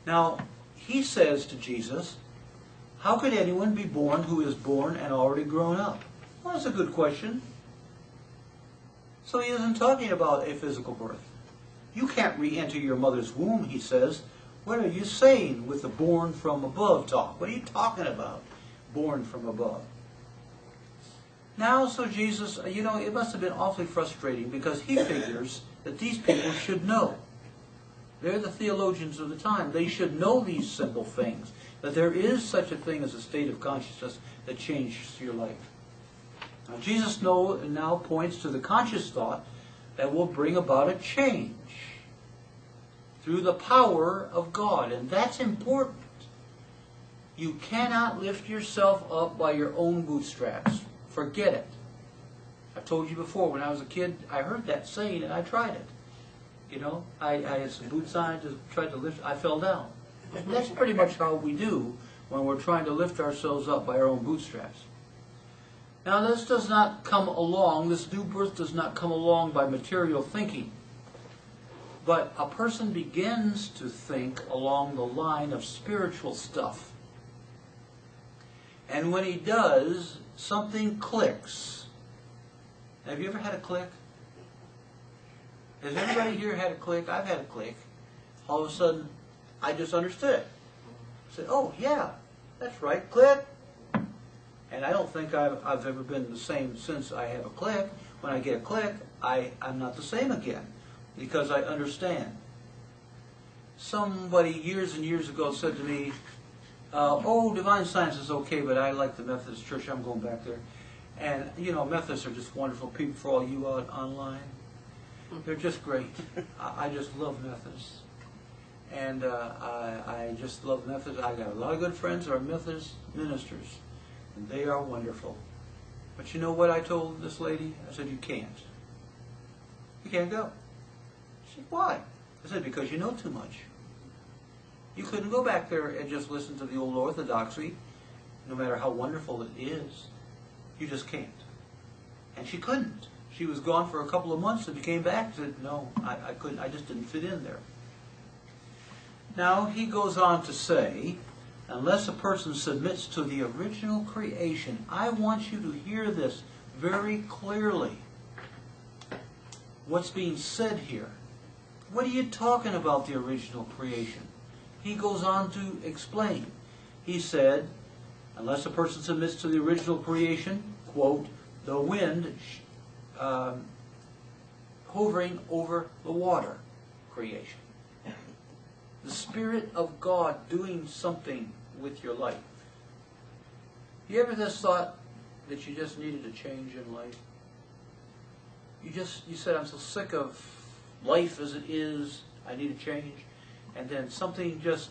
Now, he says to Jesus, how could anyone be born who is born and already grown up? Well, that's a good question. So he isn't talking about a physical birth. You can't re-enter your mother's womb, he says. What are you saying with the born from above talk? What are you talking about, born from above? Now, so Jesus, it must have been awfully frustrating because he figures that these people should know. They're the theologians of the time. They should know these simple things, that there is such a thing as a state of consciousness that changes your life. Now, Jesus now points to the conscious thought that will bring about a change through the power of God, and that's important. You cannot lift yourself up by your own bootstraps. Forget it. I've told you before, when I was a kid, I heard that saying and I tried it. I had some boots on, I just tried to lift, I fell down. And that's pretty much how we do when we're trying to lift ourselves up by our own bootstraps. Now this does not come along, this new birth does not come along by material thinking. But a person begins to think along the line of spiritual stuff. And when he does, something clicks. Have you ever had a click? Has everybody here had a click? I've had a click. All of a sudden, I just understood it. I said, oh yeah, that's right, click. And I don't think I've ever been the same since I have a click. When I get a click, I'm not the same again because I understand. Somebody years and years ago said to me, oh, Divine Science is okay, but I like the Methodist Church, I'm going back there. And, Methodists are just wonderful people for all you out online. They're just great. I just love Methodists. And I just love Methodists. I got a lot of good friends who are Methodist ministers, and they are wonderful. But you know what I told this lady? I said, you can't. You can't go. She said, why? I said, because you know too much. You couldn't go back there and just listen to the old orthodoxy, no matter how wonderful it is. You just can't. And she couldn't. She was gone for a couple of months and she came back and said, no, I couldn't, I just didn't fit in there. Now he goes on to say, unless a person submits to the original creation, I want you to hear this very clearly. What's being said here? What are you talking about, the original creation? He goes on to explain. He said, unless a person submits to the original creation, quote, the wind hovering over the water, creation. The Spirit of God doing something with your life. You ever just thought that you just needed a change in life? You said, I'm so sick of life as it is, I need a change. And then something just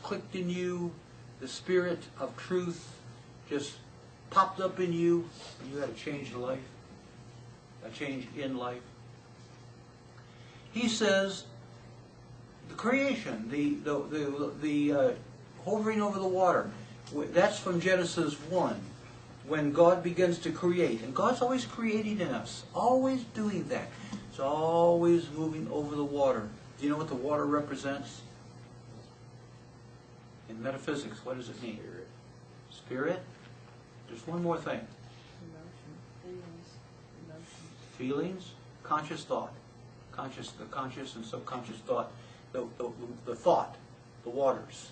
clicked in you, the Spirit of truth just popped up in you, and you had a change in life, a change in life. He says, the creation, the hovering over the water, that's from Genesis 1, when God begins to create. And God's always creating in us, always doing that. It's always moving over the water. Do you know what the water represents? In metaphysics, what does it mean? Spirit. Spirit? There's one more thing. Emotion. Feelings. Feelings, conscious thought. The conscious and subconscious thought. The thought, the waters.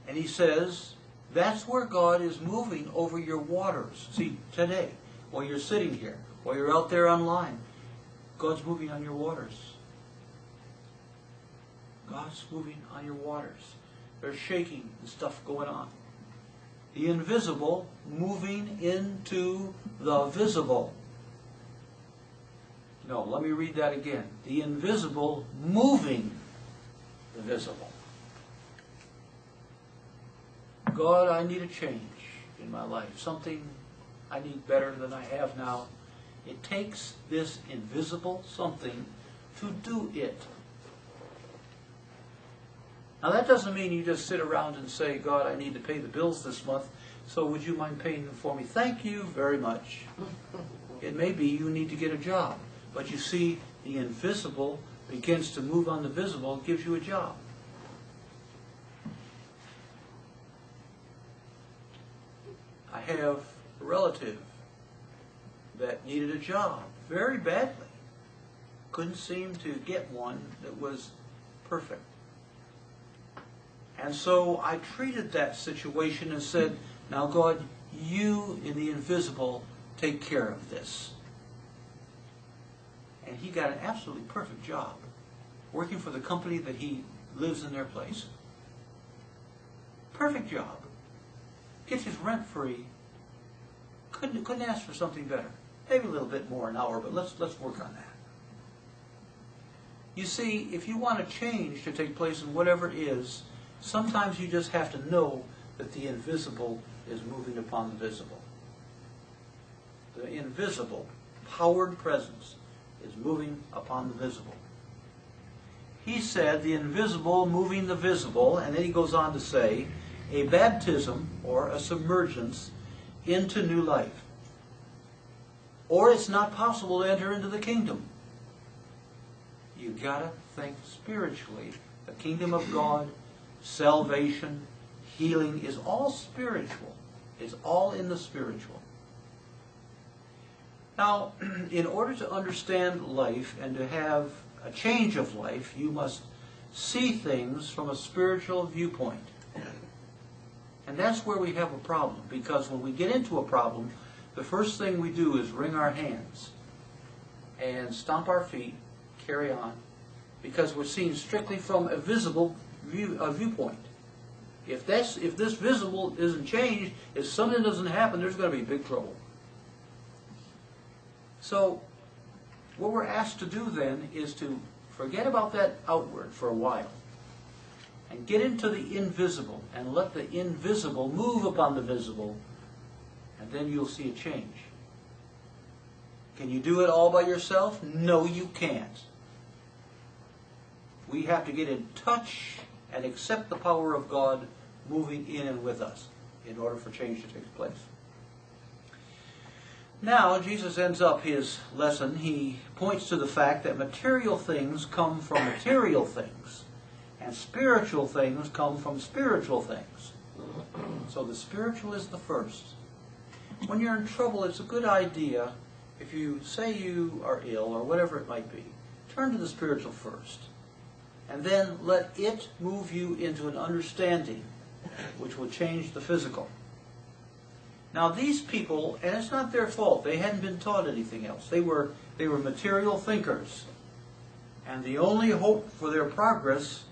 And he says, that's where God is moving over your waters. See, today, while you're sitting here, while you're out there online, God's moving on your waters. God's moving on your waters. There's shaking and stuff going on. The invisible moving into the visible. No, let me read that again. The invisible moving the visible. God, I need a change in my life. Something I need better than I have now. It takes this invisible something to do it. Now that doesn't mean you just sit around and say, God, I need to pay the bills this month, so would you mind paying them for me? Thank you very much. It may be you need to get a job. But you see, the invisible begins to move on the visible, it gives you a job. I have a relative that needed a job very badly. Couldn't seem to get one that was perfect. And so I treated that situation and said, now God, you in the invisible take care of this. And he got an absolutely perfect job, working for the company that he lives in their place. Perfect job. Gets his rent free. Couldn't ask for something better. Maybe a little bit more an hour, but let's work on that. You see, if you want a change to take place in whatever it is, sometimes you just have to know that the invisible is moving upon the visible. The invisible, powered presence is moving upon the visible. He said the invisible moving the visible, and then he goes on to say, a baptism or a submergence into new life. Or it's not possible to enter into the kingdom. You've got to think spiritually. The kingdom of God, salvation, healing is all spiritual. It's all in the spiritual. Now, in order to understand life and to have a change of life, you must see things from a spiritual viewpoint. And that's where we have a problem, because when we get into a problem, the first thing we do is wring our hands and stomp our feet, carry on, because we're seeing strictly from a visible viewpoint. If this visible isn't changed, if something doesn't happen, there's going to be big trouble. So, what we're asked to do then is to forget about that outward for a while and get into the invisible and let the invisible move upon the visible, and then you'll see a change. Can you do it all by yourself? No, you can't. We have to get in touch and accept the power of God moving in and with us in order for change to take place. Now, Jesus ends up his lesson. He points to the fact that material things come from material things, and spiritual things come from spiritual things. So the spiritual is the first. When you're in trouble, it's a good idea, if you say you are ill or whatever it might be, turn to the spiritual first. And then let it move you into an understanding which will change the physical. Now these people, and it's not their fault, they hadn't been taught anything else. They were material thinkers. And the only hope for their progress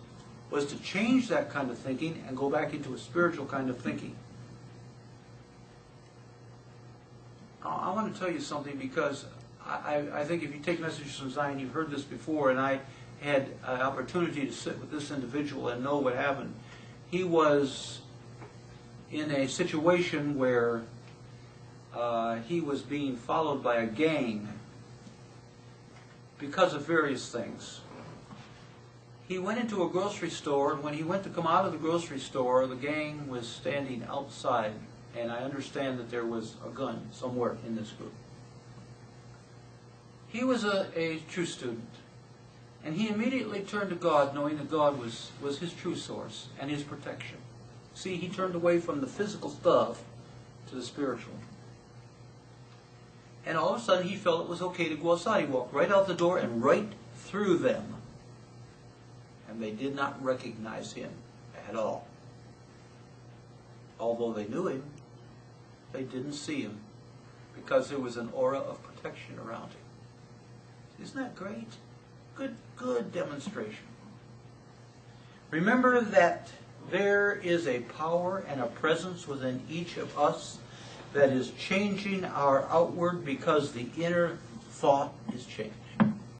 was to change that kind of thinking and go back into a spiritual kind of thinking. I want to tell you something, because I think if you take messages from Zion, you've heard this before, and I had an opportunity to sit with this individual and know what happened. He was in a situation where he was being followed by a gang because of various things. He went into a grocery store, and when he went to come out of the grocery store, the gang was standing outside, and I understand that there was a gun somewhere in this group. He was a true student, and he immediately turned to God, knowing that God was his true source and his protection. See, he turned away from the physical stuff to the spiritual. And all of a sudden, he felt it was okay to go outside. He walked right out the door and right through them. And they did not recognize him at all. Although they knew him, they didn't see him, because there was an aura of protection around him. Isn't that great? Good demonstration. Remember that there is a power and a presence within each of us that is changing our outward, because the inner thought is changed.